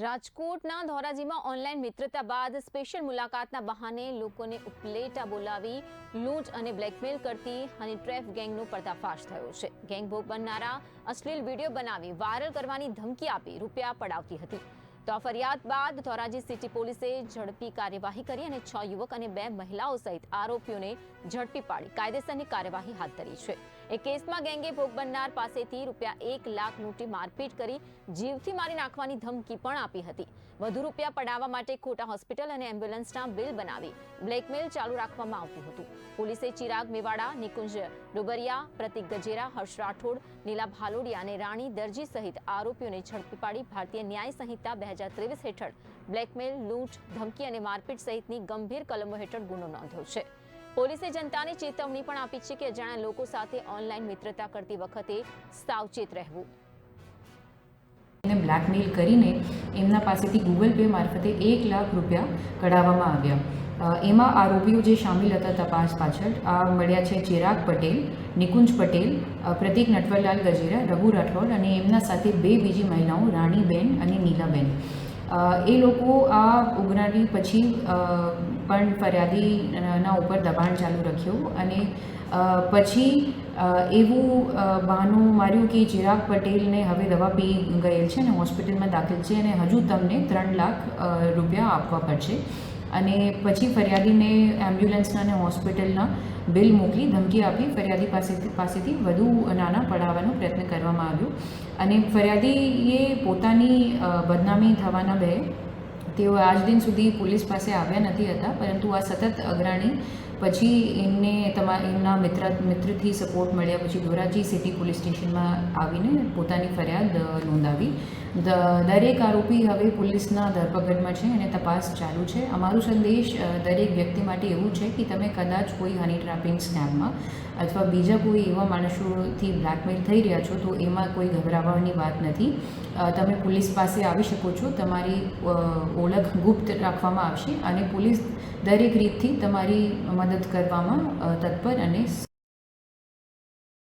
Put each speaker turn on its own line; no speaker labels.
રાજકોટના ધોરાજીમાં ઓનલાઈન મિત્રતા બાદ સ્પેશિયલ મુલાકાતના બહાને લોકોને ઉપલેટા બોલાવી લૂંટ અને બ્લેકમેલ કરતી હની ટ્રેપ ગેંગનો પર્દાફાશ થયો છે. ગેંગ ભોગ બનનારા અશ્લીલ વિડીયો બનાવી વાયરલ કરવાની ધમકી આપી રૂપિયા પડાવતી હતી. તો આ ફરિયાદ બાદ ધોરાજી સિટી પોલીસે ઝડપી કાર્યવાહી કરી અને 6 યુવક અને 2 મહિલાઓ સહિત આરોપીઓને ઝડપી પાડી કાયદેસરની કાર્યવાહી હાથ ધરી છે. એ કેસમાં ગેંગે ભોગ બનનાર પાસેથી રૂપિયા 1 લાખ લૂંટી મારપીટ કરી જીવથી મારી નાખવાની ધમકી પણ આપી હતી. વધુ રૂપિયા પડાવવા માટે ખોટા હોસ્પિટલ અને એમ્બ્યુલન્સના બિલ બનાવી બ્લેકમેલ ચાલુ રાખવામાં આવતું હતું. પોલીસે ચિરાગ મેવાડા, નિકુંજ ડોબરિયા, પ્રતિક ગજેરા, હર્ષ રાઠોડ, નીલા ભાલોડિયા અને રાણી દરજી સહિત આરોપીઓને ઝડપી પાડી ભારતીય ન્યાય સંહિતા 2023 હેઠળ બ્લેકમેલ, લૂંટ, ધમકી અને મારપીટ સહિતની ગંભીર કલમો હેઠળ ગુનો નોંધ્યો છે. પોલીસે જનતાને ચેતવણી પણ આપી છે કે અજાણ્યા લોકો સાથે ઓનલાઈન મિત્રતા કરતી વખતે સાવચેત રહેવું.
બ્લેકમેલ કરીને એમના પાસેથી ગૂગલ પે મારફતે 1 લાખ રૂપિયા કઢાવવામાં આવ્યા. એમાં આરોપીઓ જે સામેલ હતા તપાસ પાછળ આ મળ્યા છે ચિરાગ પટેલ, નિકુંજ પટેલ, પ્રતિક નટવરલાલ ગજેરા, રઘુ રાઠોડ અને એમના સાથે 2 બીજી મહિલાઓ રાણીબેન અને નીલાબેન. એ લોકો આ ઉઘરાણી પછી પણ ફરિયાદીના ઉપર દબાણ ચાલુ રાખ્યું અને પછી એવું બહાનું માર્યું કે ચિરાગ પટેલને હવે દવા પી ગયેલ છે અને હોસ્પિટલમાં દાખલ છે અને હજુ તમને 3 લાખ રૂપિયા આપવા પડશે. અને પછી ફરિયાદીને એમ્બ્યુલન્સના અને હોસ્પિટલના બિલ મોકલી ધમકી આપી ફરિયાદી પાસેથી વધુ નાણાં પડાવવાનો પ્રયત્ન કરવામાં આવ્યો. અને ફરિયાદીએ પોતાની બદનામી થવાના ભયે તેઓ આજ દિન સુધી પોલીસ પાસે આવ્યા નથી હતા, પરંતુ આ સતત અગ્રણી પછી એમના મિત્રથી સપોર્ટ મળ્યા પછી ધોરાજી સિટી પોલીસ સ્ટેશનમાં આવીને પોતાની ફરિયાદ નોંધાવી. દરેક આરોપી હવે પોલીસના ધરપકડમાં છે અને તપાસ ચાલુ છે. અમારો સંદેશ દરેક વ્યક્તિ માટે એવું છે કે તમે કદાચ કોઈ હની ટ્રેપિંગ સ્કેમમાં અથવા બીજા કોઈ એવા માણસોથી બ્લેકમેલ થઈ રહ્યા છો તો એમાં કોઈ ગભરાવાની વાત નથી. તમે પોલીસ પાસે આવી શકો છો. તમારી ઓળખ ગુપ્ત રાખવામાં આવશે અને પોલીસ દરેક રીતથી તમારી મદદ કરવામાં તત્પર અને